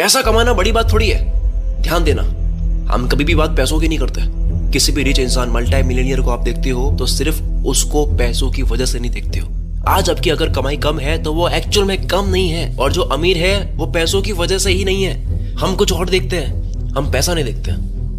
पैसा कमाना बड़ी बात थोड़ी है। ध्यान देना, हम कभी भी बात पैसों की नहीं करते। किसी भी रिच इंसान, मल्टी मिलियनियर को आप देखते हो तो सिर्फ उसको पैसों की वजह से नहीं देखते हो। आज आपकी अगर कमाई कम है तो वो एक्चुअल में कम नहीं है, और जो अमीर है वो पैसों की वजह से ही नहीं है। हम कुछ और देखते हैं, हम पैसा नहीं देखते।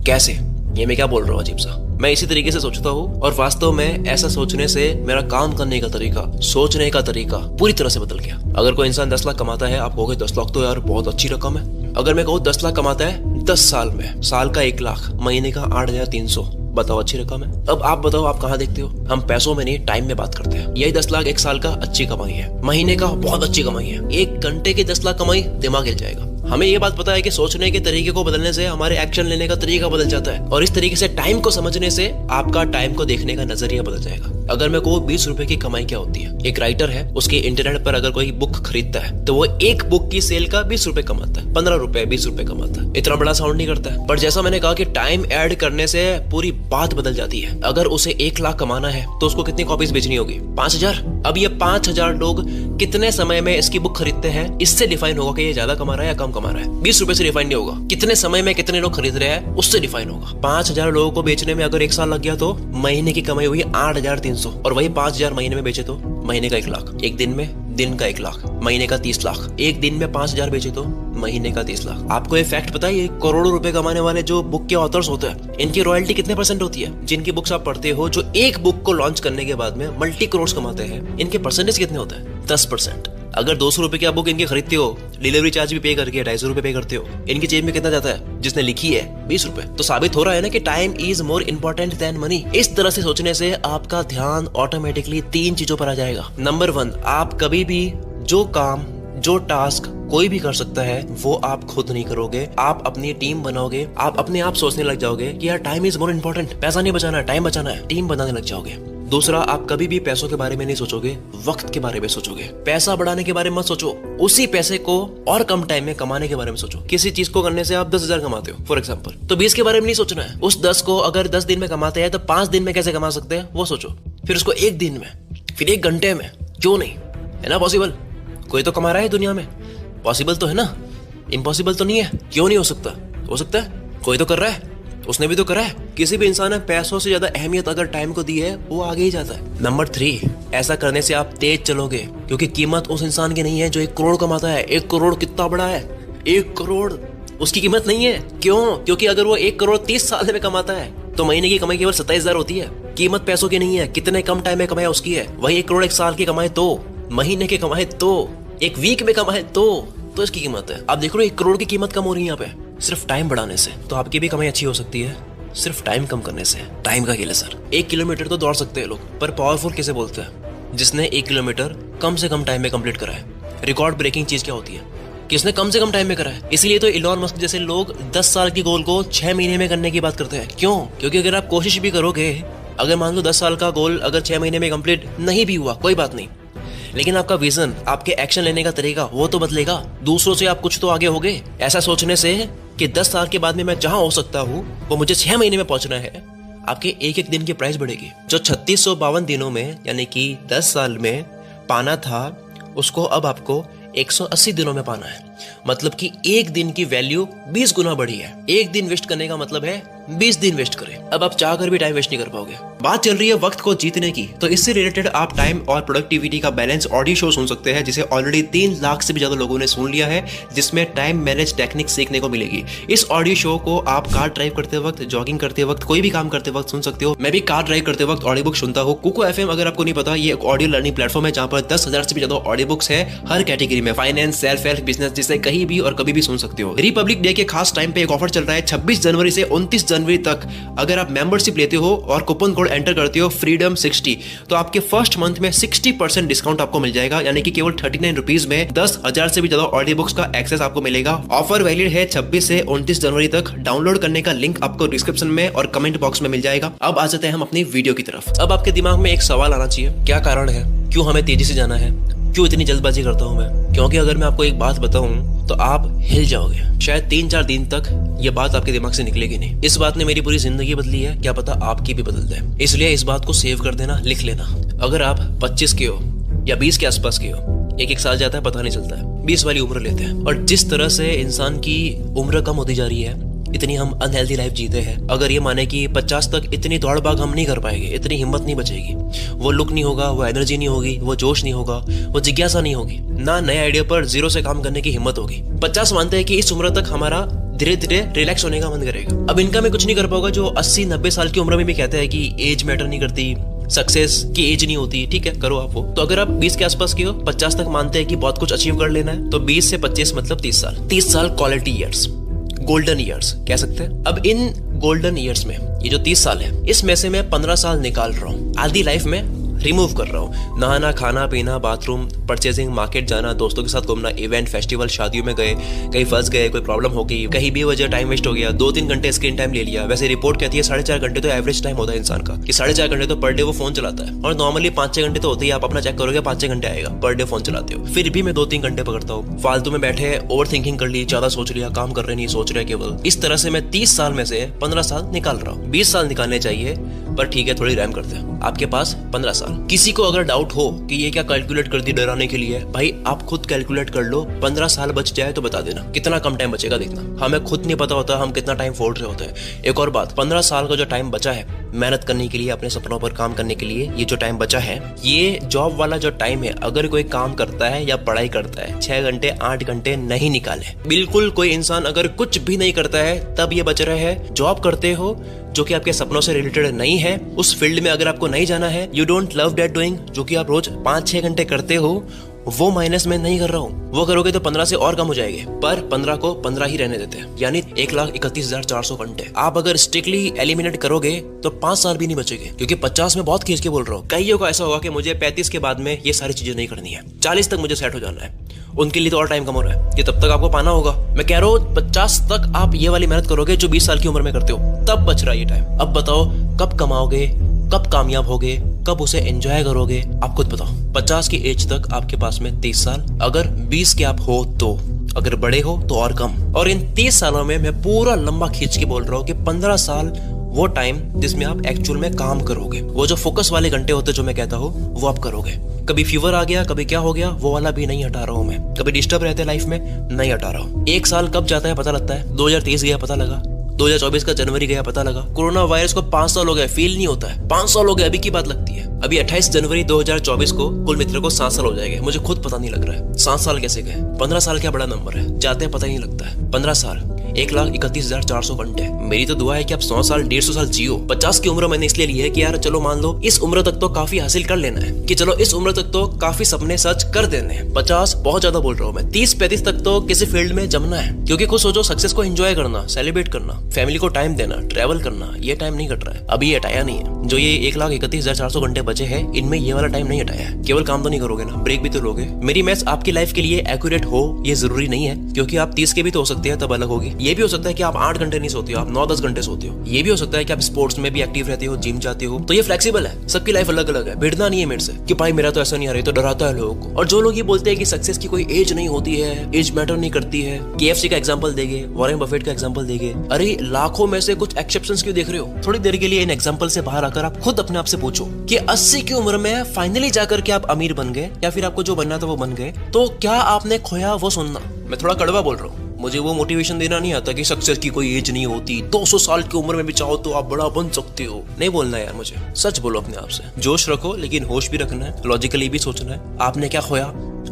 कैसे? ये मैं क्या बोल रहा हूँ अजीब सा। मैं इसी तरीके से सोचता हूँ, और वास्तव में ऐसा सोचने से मेरा काम करने का तरीका, सोचने का तरीका पूरी तरह से बदल गया। अगर कोई इंसान 10 लाख कमाता है, आप कहोगे 10 लाख तो यार बहुत अच्छी रकम है। अगर मैं कहूँ 10 लाख कमाता है 10 साल में, साल का 1 लाख, महीने का 8,300, बताओ अच्छी रकम है? अब आप बताओ, आप कहाँ देखते हो? हम पैसों में नहीं, टाइम में बात करते हैं। यही 10 लाख 1 साल का अच्छी कमाई है, महीने का बहुत अच्छी कमाई है, 1 घंटे की 10 लाख कमाई, दिमाग हिल जाएगा। हमें ये बात पता है कि सोचने के तरीके को बदलने से हमारे एक्शन लेने का तरीका बदल जाता है, और इस तरीके से टाइम को समझने से आपका टाइम को देखने का नजरिया बदल जाएगा। अगर मैं कहूँ 20 रुपए की कमाई क्या होती है, एक राइटर है, उसके इंटरनेट पर अगर कोई बुक खरीदता है तो वो एक बुक की सेल का 20 रुपए कमाता है, 15 रुपए 20 रुपए कमाता है। इतना बड़ा साउंड नहीं करता है, पर जैसा मैंने कहा कि टाइम ऐड करने से पूरी बात बदल जाती है। अगर उसे 1 लाख कमाना है तो उसको कितनी कॉपीज बेचनी होगी? 5,000। अब ये 5,000 लोग कितने समय में इसकी बुक खरीदते हैं, इससे डिफाइन होगा कि ये ज्यादा कमा रहा है या कम कमा रहा है। 20 रुपए से डिफाइन नहीं होगा, कितने समय में कितने लोग खरीद रहे हैं उससे डिफाइन होगा। 5,000 लोगों को बेचने में अगर 1 साल लग गया तो महीने की कमाई हुई 8,300, और वही 5,000 महीने में बेचे तो महीने का 1 लाख। एक दिन में दिन का 1 लाख, महीने का 30 लाख। एक दिन में 5,000 बेचे तो महीने का 30 लाख। आपको ये फैक्ट पता है, ये करोड़ों रुपए कमाने वाले जो बुक के ऑथर्स होते हैं, इनकी रॉयल्टी कितने % होती है? जिनकी बुक्स आप पढ़ते हो, जो एक बुक को लॉन्च करने के बाद में मल्टी करोड़ कमाते हैं, इनके परसेंटेज कितने होते हैं? 10%। अगर 200 रुपए की आप बुक इनकी खरीदते हो, डिलीवरी चार्ज भी पे करके 250 रुपए पे करते हो, इनकी जेब में कितना जाता है? जिसने लिखी है 20 रुपए। तो साबित हो रहा है ना कि time is more important than money. इस तरह से सोचने से आपका ध्यान ऑटोमेटिकली 3 चीजों पर आ जाएगा। नंबर 1, आप कभी भी जो काम, जो टास्क कोई भी कर सकता है वो आप खुद नहीं करोगे, आप अपनी टीम बनाओगे। आप अपने आप सोचने लग जाओगे कि यार टाइम इज मोर इंपॉर्टेंट, पैसा नहीं बचाना है, टाइम बचाना है, टीम बनाने लग जाओगे। दूसरा, आप कभी भी पैसों के बारे में नहीं सोचोगे, वक्त के बारे में सोचोगे। पैसा बढ़ाने के बारे में मत सोचो, उसी पैसे को और कम टाइम में कमाने के बारे में सोचो। किसी चीज को करने से आप 10,000 कमाते हो फॉर एग्जाम्पल, तो 20 के बारे में नहीं सोचना है। उस 10 को अगर 10 दिन में कमाते हैं तो 5 दिन में कैसे कमा सकते हैं वो सोचो। फिर उसको 1 दिन में, फिर 1 घंटे में। क्यों नहीं? है ना पॉसिबल? कोई तो कमा रहा है दुनिया में, पॉसिबल तो है ना, इम्पॉसिबल तो नहीं है। क्यों नहीं हो सकता? हो सकता है, कोई तो कर रहा है, उसने भी तो करा है। किसी भी इंसान ने पैसों से ज्यादा अहमियत अगर टाइम को दी है, वो आगे ही जाता है। नंबर 3, ऐसा करने से आप तेज चलोगे, क्योंकि कीमत उस इंसान की नहीं है जो 1 करोड़ कमाता है। 1 करोड़ कितना बड़ा है? 1 करोड़ उसकी कीमत नहीं है। क्यों? क्योंकि अगर वो 1 करोड़ 30 साल में कमाता है तो महीने की कमाई केवल 27,000 होती है। कीमत पैसों की नहीं है, कितने कम टाइम में कमाया उसकी है। वही 1 करोड़ 1 साल की कमाए तो, महीने के कमाए तो, 1 वीक में कमाए तो इसकी कीमत है। आप देख रहे हो 1 करोड़ की कीमत कम हो रही है यहाँ पे सिर्फ टाइम बढ़ाने से। तो आपकी भी कमाई अच्छी हो सकती है सिर्फ टाइम कम करने से। टाइम का खेल है सर। 1 किलोमीटर तो दौड़ सकते हैं लोग, पर पावरफुल किसे बोलते हैं? जिसने 1 किलोमीटर कम से कम टाइम में कंप्लीट करा है। रिकॉर्ड ब्रेकिंग चीज क्या होती है? किसने कम से कम टाइम में करा है। इसलिए तो इलॉन मस्क जैसे लोग 10 साल की गोल को 6 महीने में करने की बात करते हैं। क्यों? क्योंकि अगर आप कोशिश भी करोगे, अगर मान लो 10 साल का गोल अगर 6 महीने में कंप्लीट नहीं भी हुआ, कोई बात नहीं, लेकिन आपका विजन, आपके एक्शन लेने का तरीका वो तो बदलेगा। दूसरों से आप कुछ तो आगे होगे। ऐसा सोचने से कि 10 साल के बाद में मैं जहां हो सकता हूँ वो मुझे 6 महीने में पहुंचना है, आपके एक दिन की प्राइस बढ़ेगी। जो 3652 दिनों में यानी कि 10 साल में पाना था, उसको अब आपको 180 दिनों में पाना है। मतलब कि 1 दिन की वैल्यू 20 गुना बढ़ी है। 1 दिन वेस्ट करने का मतलब है 20 दिन वेस्ट करें। अब आप चाहकर भी टाइम वेस्ट नहीं कर पाओगे। बात चल रही है वक्त को जीतने की, तो इससे रिलेटेड आप टाइम और प्रोडक्टिविटी का बैलेंस ऑडियो शो सुन सकते हैं, जिसे ऑलरेडी 3 लाख से भी ज्यादा लोगों ने सुन लिया है, जिसमें टाइम मैनेज टेक्निक सीखने को मिलेगी। इस ऑडियो शो को आप कार ड्राइव करते वक्त, जॉगिंग करते वक्त, कोई भी काम करते वक्त सुन सकते हो। मैं भी कार ड्राइव करते वक्त ऑडियो बुक सुनता हूँ। कुको एफएम, अगर आपको नहीं पता, ये एक ऑडियो लर्निंग प्लेटफॉर्म है जहाँ पर 10,000 से भी ज्यादा ऑडियो बुक्स है हर कैटेगरी में, फाइनेंस, सेल्फ हेल्प, बिजनेस, जिसे कहीं भी और कभी भी सुन सकते हो। रिपब्लिक डे के खास टाइम पे एक ऑफर चल रहा है 26 जनवरी से 29 जनवरी तक। अगर आप मेंबरशिप लेते हो और कूपन कोड एंटर करते हो फ्रीडम 60, तो आपके फर्स्ट मंथ में 60% डिस्काउंट आपको मिल जाएगा, यानी कि केवल 39 रुपीज में 10,000 से भी ज्यादा ऑडियो बुक्स का एक्सेस आपको मिलेगा। ऑफर वैलिड है 26 से 29 जनवरी तक। डाउनलोड करने का लिंक आपको डिस्क्रिप्शन में और कमेंट बॉक्स में मिल जाएगा। अब आ जाते हैं हम अपनी वीडियो की तरफ। अब आपके दिमाग में एक सवाल आना चाहिए, क्या कारण है, क्यों हमें तेजी से जाना है, क्यों इतनी जल्दबाजी करता हूं मैं? क्योंकि अगर मैं आपको एक बात बताऊं तो आप हिल जाओगे। शायद 3-4 दिन तक ये बात आपके दिमाग से निकलेगी नहीं। इस बात ने मेरी पूरी जिंदगी बदली है, क्या पता आपकी भी बदल जाए। इसलिए इस बात को सेव कर देना, लिख लेना। अगर आप 25 के हो या 20 के आसपास के हो, 1-1 साल जाता है पता नहीं चलता है। 20 वाली उम्र लेते हैं। और जिस तरह से इंसान की उम्र कम होती जा रही है, इतनी हम अनहेल्दी लाइफ जीते हैं। अगर ये माने कि 50 तक इतनी दौड़ भाग हम नहीं कर पाएंगे, इतनी हिम्मत नहीं बचेगी, वो लुक नहीं होगा, वो एनर्जी नहीं होगी, वो जोश नहीं होगा, वो जिज्ञासा नहीं होगी, ना नए आइडिया पर जीरो से काम करने की हिम्मत होगी। 50 मानते हैं कि इस उम्र तक हमारा धीरे धीरे रिलैक्स होने का मन करेगा। अब इनका मैं कुछ नहीं कर पाऊंगा जो 80-90 साल की उम्र में भी कहते हैं कि एज मैटर नहीं करती, सक्सेस की एज नहीं होती। ठीक है, करो आप वो। तो अगर आप 20 के आसपास के हो, 50 तक मानते हैं कि बहुत कुछ अचीव कर लेना है, तो 20 से 25 मतलब 30 साल। 30 साल क्वालिटी ईयर्स, गोल्डन ईयर्स कह सकते हैं। अब इन गोल्डन ईयर्स में ये जो 30 साल है, इसमें से मैं 15 साल निकाल रहा हूँ, आधी लाइफ में रिमूव कर रहा हूँ। नहाना, खाना पीना, बाथरूम, परचेजिंग, मार्केट जाना, दोस्तों के साथ घूमना, इवेंट, फेस्टिवल, शादियों में गए, कहीं फंस गए, कोई प्रॉब्लम हो गई, कहीं भी वजह टाइम वेस्ट हो गया, 2-3 घंटे स्क्रीन टाइम ले लिया। वैसे रिपोर्ट कहती है 4.5 घंटे तो एवरेज टाइम होता है इंसान का, कि 4.5 घंटे तो पर डे वो फोन चलाता है। और नॉर्मली 5-6 घंटे तो होते ही, आप अपना चेक करोगे 5-6 घंटे आएगा पर डे फोन चलाते हो। फिर भी मैं 2-3 घंटे पकड़ता हूँ। फालतू में बैठे ओवर थिंकिंग कर ली, ज्यादा सोच लिया, काम कर रहे नहीं, सोच रहे केवल। इस तरह से मैं 30 साल में से 15 साल निकाल रहा हूँ। 20 साल निकालने चाहिए, पर ठीक है, थोड़ी रैम करते हैं। आपके पास 15 साल। किसी को अगर डाउट हो कि ये क्या कैलकुलेट कर दी डराने के लिए, भाई आप खुद कैलकुलेट कर लो। 15 साल बच जाए तो बता देना, कितना कम टाइम बचेगा देखना। हमें खुद नहीं पता होता हम कितना टाइम फोड़ रहे होते हैं। एक और बात, 15 साल का जो टाइम बचा है मेहनत करने के लिए, अपने सपनों पर काम करने के लिए, ये जो टाइम बचा है, ये जॉब वाला जो टाइम है, अगर कोई काम करता है या पढ़ाई करता है, 6 घंटे 8 घंटे नहीं निकाले। बिल्कुल कोई इंसान अगर कुछ भी नहीं करता है तब ये बच रहे हैं। जॉब करते हो जो कि आपके सपनों से रिलेटेड नहीं है, उस फील्ड में अगर आपको नहीं जाना है, you don't love that doing, जो कि आप रोज 5-6 घंटे करते हो, वो माइनस में नहीं कर रहा हूँ। वो करोगे तो 15 से और कम हो जाएंगे, पर 15 को 15 ही रहने देते हैं, यानी 1,31,400 घंटे। आप अगर स्ट्रिक्टली एलिमिनेट करोगे तो 5 साल भी नहीं बचेंगे, क्योंकि 50 में बहुत खींच के बोल रहा हूँ। कईयों को ऐसा होगा कि मुझे 35 के बाद में ये सारी चीजें नहीं करनी है, 40 तक मुझे सेट हो जाना है। उनके लिए तो और टाइम कम हो रहा है कि तब तक आपको पाना होगा। मैं कह रहा हूँ 50 तक आप ये वाली मेहनत करोगे जो 20 साल की उम्र में करते हो, तब बच रहा है ये टाइम। अब बताओ कब कमाओगे, कब कामयाब होगे, कब उसे एंजॉय करोगे, आप खुद बताओ। 50 की एज तक आपके पास में 30 साल, अगर 20 के आप हो तो, अगर बड़े हो तो और कम। और इन 30 सालों में मैं पूरा लंबा खींच के बोल रहा हूँ कि 15 साल वो टाइम जिसमें आप एक्चुअल में काम करोगे, वो जो फोकस वाले घंटे होते जो मैं कहता हूँ, वो आप करोगे। कभी फीवर आ गया, कभी क्या हो गया, वो वाला भी नहीं हटा रहा हूँ मैं। कभी डिस्टर्ब रहते लाइफ में, नहीं हटा रहा हूँ। 1 साल कब जाता है पता लगता है, 2023 गया पता लगा, 2024 का जनवरी गया पता लगा, कोरोना वायरस को 5 साल हो गए, फील नहीं होता है। 5 साल हो गए, अभी की बात लगती है। अभी 28 जनवरी 2024 को कुल मित्र को 7 साल हो जाएंगे, मुझे खुद पता नहीं लग रहा है 7 साल कैसे गए। 15 साल क्या बड़ा नंबर है, जाते हैं पता ही नहीं लगता है। 15 साल, 1,31,400 घंटे। मेरी तो दुआ है कि आप 100 साल 150 साल जियो। 50 की उम्र मैंने इसलिए ली है कि यार चलो मान लो इस उम्र तक तो काफी हासिल कर लेना है, कि चलो इस उम्र तक तो काफी सपने सच कर देने हैं। 50 बहुत ज्यादा बोल रहा हूँ मैं। 30-35 तक तो किसी फील्ड में जमना है, क्योंकि खुद सोचो, सक्सेस को एंजॉय करना, सेलिब्रेट करना, फैमिली को टाइम देना, ट्रैवल करना, ये टाइम नहीं कट रहा है। अभी ये हटाया नहीं है। जो ये 1,31,400 घंटे बचे हैं, इनमें ये वाला टाइम नहीं हटाया है। केवल काम तो नहीं करोगे ना, ब्रेक भी तो लोगे। मेरी मैथ्स आपकी लाइफ के लिए एक्यूरेट हो ये जरूरी नहीं है, क्योंकि आप 30 के भी तो हो सकते हैं, तब अलग होगी। ये भी हो सकता है कि आप 8 घंटे नहीं सोते हो, आप 9-10 घंटे सोते हो। ये भी हो सकता है कि आप स्पोर्ट्स में भी एक्टिव रहते हो, जिम जाते हो। तो ये फ्लेक्सिबल है, सबकी लाइफ अलग अलग है। भिड़ना नहीं है मेरे से कि भाई मेरा तो ऐसा नहीं आ रहा है, तो डराता है लोगों को। और जो लोग ये बोलते हैं कि सक्सेस की कोई एज नहीं होती है, एज मैटर नहीं करती है, KFC का एग्जांपल देंगे, वॉरेन बफेट का एग्जांपल देंगे। अरे लाखों में से कुछ एक्सेप्शंस क्यों देख रहे हो? थोड़ी देर के लिए इन एग्जांपल से बाहर आकर आप खुद अपने आप से पूछो कि 80 की उम्र में फाइनली जाकर के आप अमीर बन गए, या फिर आपको जो बनना था वो बन गए, तो क्या आपने खोया वो सुनना। मैं थोड़ा कड़वा बोल रहा हूँ, मुझे वो मोटिवेशन देना नहीं आता कि सक्सेस की कोई एज नहीं होती, 200 साल की उम्र में भी चाहो तो आप बड़ा बन सकते हो। नहीं बोलना यार मुझे, सच बोलो अपने आप से। जोश रखो, लेकिन होश भी रखना है, लॉजिकली भी सोचना है। आपने क्या खोया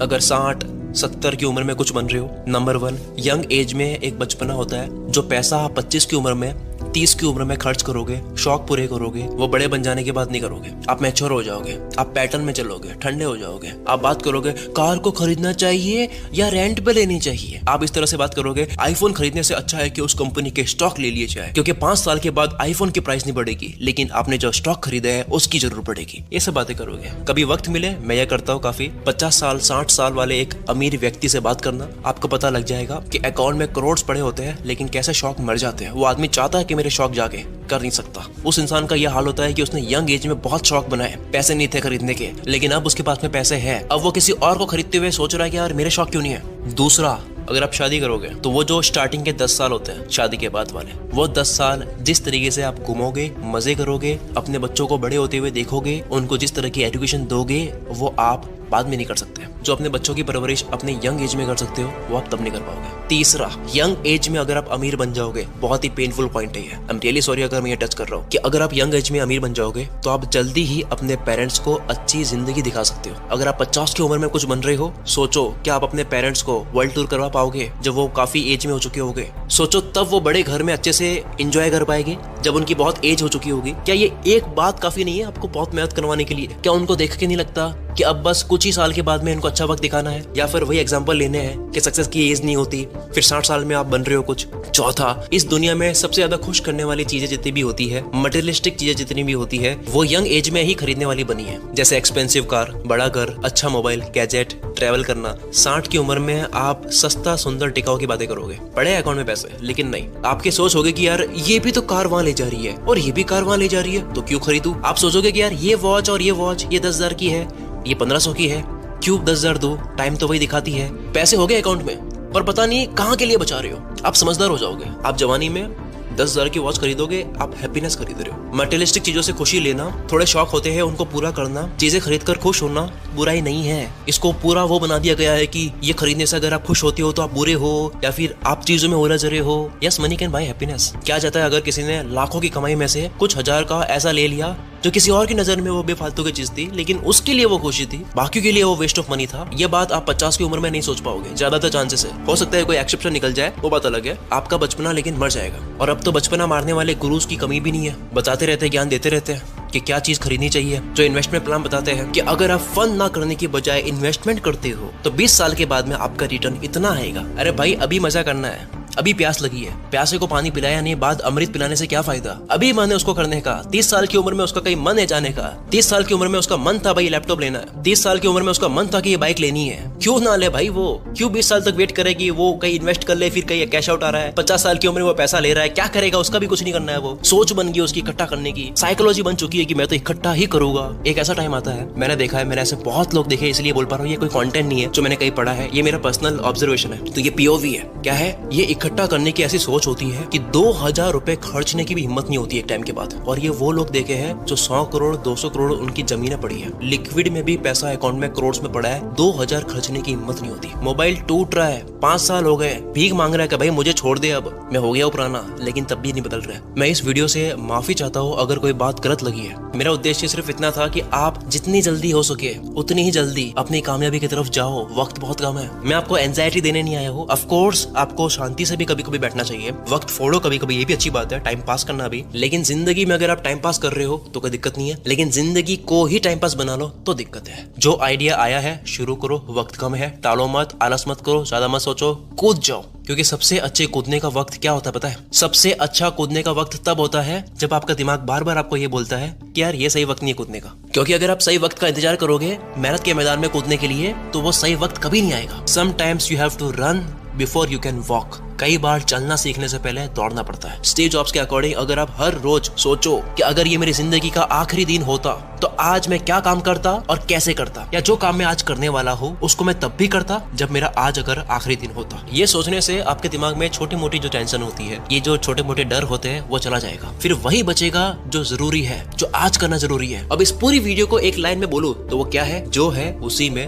अगर 60-70 की उम्र में कुछ बन रहे हो? नंबर 1, यंग एज में एक बचपना होता है, जो पैसा आप 25 की उम्र में, 30 की उम्र में खर्च करोगे, शौक पूरे करोगे, वो बड़े बन जाने के बाद नहीं करोगे। आप मैच्योर हो जाओगे, आप पैटर्न में चलोगे, ठंडे हो जाओगे। आप बात करोगे कार को खरीदना चाहिए या रेंट पे लेनी चाहिए। आप इस तरह से बात करोगे, आईफोन खरीदने से अच्छा है कि उस कंपनी के स्टॉक ले लिए जाए, क्योंकि 5 साल के बाद आईफोन की प्राइस नहीं बढ़ेगी, लेकिन आपने जो स्टॉक खरीदा है उसकी जरूर बढ़ेगी। ये सब बातें करोगे। कभी वक्त मिले, मैं ये करता हूँ काफी, 50 साल 60 साल वाले एक अमीर व्यक्ति से बात करना, आपको पता लग जाएगा कि अकाउंट में करोड़ पड़े होते हैं, लेकिन कैसे शौक मर जाते हैं। वो आदमी चाहता है कि मेरे शौक जागे, कर नहीं सकता। उस इंसान का यह हाल होता है कि उसने यंग एज में बहुत शौक बनाए, पैसे नहीं थे खरीदने के, लेकिन अब उसके पास में पैसे हैं। अब वो किसी और को खरीदते हुए सोच रहा है कि यार मेरे शौक क्यों नहीं है। दूसरा, अगर आप शादी करोगे तो वो जो स्टार्टिंग के 10 साल होते हैं शादी के बाद वाले, वो 10 साल जिस तरीके से आप घूमोगे, मजे करोगे, अपने बच्चों को बड़े होते हुए देखोगे, उनको जिस तरह की एजुकेशन दोगे, वो आप बाद में नहीं कर सकते। जो अपने बच्चों की परवरिश अपने यंग एज में कर सकते हो वो आप तब नहीं कर पाओगे। तीसरा, यंग एज में अगर आप अमीर बन जाओगे, बहुत ही पेनफुल पॉइंट है ये, आई एम रियली सॉरी अगर मैं ये टच कर रहा हूँ, कि अगर आप यंग एज में अमीर बन जाओगे तो आप जल्दी ही अपने पेरेंट्स को अच्छी जिंदगी दिखा सकते हो। अगर आप 50 की उम्र में कुछ बन रहे हो, सोचो क्या आप अपने पेरेंट्स को वर्ल्ड टूर करवा पाओगे जब वो काफी एज में हो चुके होंगे? सोचो तब वो बड़े घर में अच्छे से एंजॉय कर पाएंगे जब उनकी बहुत एज हो चुकी होगी? क्या ये एक बात काफी नहीं है आपको बहुत मेहनत करवाने के लिए? क्या उनको देख के नहीं लगता कि अब बस कुछ ही साल के बाद में इनको अच्छा वक्त दिखाना है? या फिर वही एग्जांपल लेने हैं कि सक्सेस की एज नहीं होती, फिर 60 साल में आप बन रहे हो कुछ। चौथा, इस दुनिया में सबसे ज्यादा खुश करने वाली चीजें जितनी भी होती है, मटेरियलिस्टिक चीजें जितनी भी होती है, वो यंग एज में ही खरीदने वाली बनी है। जैसे एक्सपेंसिव कार, बड़ा घर, अच्छा मोबाइल, गैजेट, ट्रैवल करना। 60 की उम्र में आप सस्ता सुंदर टिकाऊ की बातें करोगे, पड़े अकाउंट में पैसे, लेकिन नहीं, आपकी सोच होगी कि यार ये भी तो कार वहां ले जा रही है और ये भी कार वहां ले जा रही है, तो क्यों खरीदूं? आप सोचोगे कि यार ये वॉच और ये वॉच, ये 10,000 की है, ये 1500 की है, क्यों 10,000 दो, टाइम तो वही दिखाती है। पैसे हो गए अकाउंट में पर पता नहीं कहाँ के लिए बचा रहे हो। आप समझदार हो जाओगे। आप जवानी में 10,000 की वॉच खरीदोगे, आप हैप्पीनेस खरीद रहे हो। मटेरियलिस्टिक चीजों से खुशी लेना, थोड़े शौक होते हैं उनको पूरा करना, चीजें खरीद कर खुश होना बुराई नहीं है। इसको पूरा वो बना दिया गया है कि ये खरीदने से अगर आप खुश होते हो तो आप बुरे हो, या फिर आप चीजों में उलझ रहे हो। Yes, money can buy happiness. क्या जाता है अगर किसी ने लाखों की कमाई में से कुछ हजार का ऐसा ले लिया जो किसी और की नजर में वो बेफालतू की चीज थी, लेकिन उसके लिए वो खुशी थी, बाकी के लिए वो वेस्ट ऑफ मनी था। ये बात आप 50 की उम्र में नहीं सोच पाओगे, ज्यादातर चांसेस है। हो सकता है कोई एक्सेप्शन निकल जाए, वो बात अलग है। आपका बचपना लेकिन मर जाएगा। और अब तो बचपना मारने वाले गुरुज की कमी भी नहीं है, बताते रहते हैं, ज्ञान देते रहते हैं कि क्या चीज खरीदनी चाहिए। जो इन्वेस्टमेंट प्लान बताते हैं कि अगर आप फंड ना करने की बजाय इन्वेस्टमेंट करते हो तो 20 साल के बाद में आपका रिटर्न इतना आएगा। अरे भाई, अभी मजा करना है, अभी प्यास लगी है, प्यासे को पानी पिलाया नहीं, बाद अमृत पिलाने से क्या फायदा? अभी मन है उसको करने का। 30 साल की उम्र में उसका कहीं मन है जाने का। 30 साल की उम्र में उसका मन था भाई लैपटॉप लेना है। 30 साल की उम्र में उसका मन था कि ये बाइक लेनी है, क्यों ना ले भाई? वो क्यों 20 साल तक वेट करेगी? वो कहीं इन्वेस्ट कर ले, फिर कहीं कैश आउट आ रहा है। 50 साल की उम्र में वो पैसा ले रहा है, क्या करेगा? उसका भी कुछ नहीं करना है। वो सोच बन गई उसकी इकट्ठा करने की, साइकोलॉजी बन चुकी है कि मैं तो इकट्ठा ही करूंगा। एक ऐसा टाइम आता है, मैंने देखा है, मैंने ऐसे बहुत लोग देखे, इसलिए बोल पा रहा हूँ। ये कोई कंटेंट नहीं है जो मैंने कहीं पढ़ा है, ये मेरा पर्सनल ऑब्जर्वेशन है। तो ये पीओवी है। क्या है? ये इकट्ठा करने की ऐसी सोच होती है कि 2000 रुपए खर्चने की भी हिम्मत नहीं होती एक टाइम के बाद। और ये वो लोग देखे हैं जो 100 करोड़ 200 करोड़ उनकी जमीनें पड़ी है, लिक्विड में भी पैसा अकाउंट में करोड़ में पड़ा है, 2000 खर्चने की हिम्मत नहीं होती। मोबाइल टूट रहा है, 5 साल हो गए, भीख मांग रहा है कि भाई मुझे छोड़ दे, अब मैं हो गया हूं पुराना, लेकिन तब भी नहीं बदल रहा है। मैं इस वीडियो से माफी चाहता हूँ अगर कोई बात गलत लगी है। मेरा उद्देश्य सिर्फ इतना था कि आप जितनी जल्दी हो सके उतनी ही जल्दी अपनी कामयाबी की तरफ जाओ। वक्त बहुत कम है। मैं आपको एंजाइटी देने नहीं आया हूँ। ऑफ कोर्स आपको शांति से भी कभी कभी बैठना चाहिए, वक्त फोड़ो कभी कभी, ये भी अच्छी बात है, टाइम पास करना भी। लेकिन जिंदगी में अगर आप टाइम पास कर रहे हो तो कोई दिक्कत नहीं है, लेकिन जिंदगी को ही टाइम पास बना लो तो दिक्कत है। जो आइडिया आया है शुरू करो, वक्त कम है, टालो मत, आलस मत करो, ज्यादा मत सोचो, कूद जाओ। क्योंकि सबसे अच्छे कूदने का वक्त क्या होता है पता है? सबसे अच्छा कूदने का वक्त तब होता है जब आपका दिमाग बार बार आपको ये बोलता है कि यार ये सही वक्त नहीं है कूदने का। क्योंकि अगर आप सही वक्त का इंतजार करोगे मेहनत के मैदान में कूदने के लिए, तो वो सही वक्त कभी नहीं आएगा। Sometimes you have to run before you can walk. कई बार चलना सीखने से पहले दौड़ना पड़ता है। स्टीव जॉब्स के अकॉर्डिंग अगर आप हर रोज सोचो कि अगर ये मेरी जिंदगी का आखिरी दिन होता तो आज मैं क्या काम करता और कैसे करता, या जो काम मैं आज करने वाला हूँ उसको मैं तब भी करता जब मेरा आज अगर आखिरी दिन होता। ये सोचने से आपके दिमाग में छोटी मोटी जो टेंशन होती है, ये जो छोटे मोटे डर होते हैं, वो चला जाएगा। फिर वही बचेगा जो जरूरी है, जो आज करना जरूरी है। अब इस पूरी वीडियो को एक लाइन में बोलूं तो वो क्या है? जो है उसी में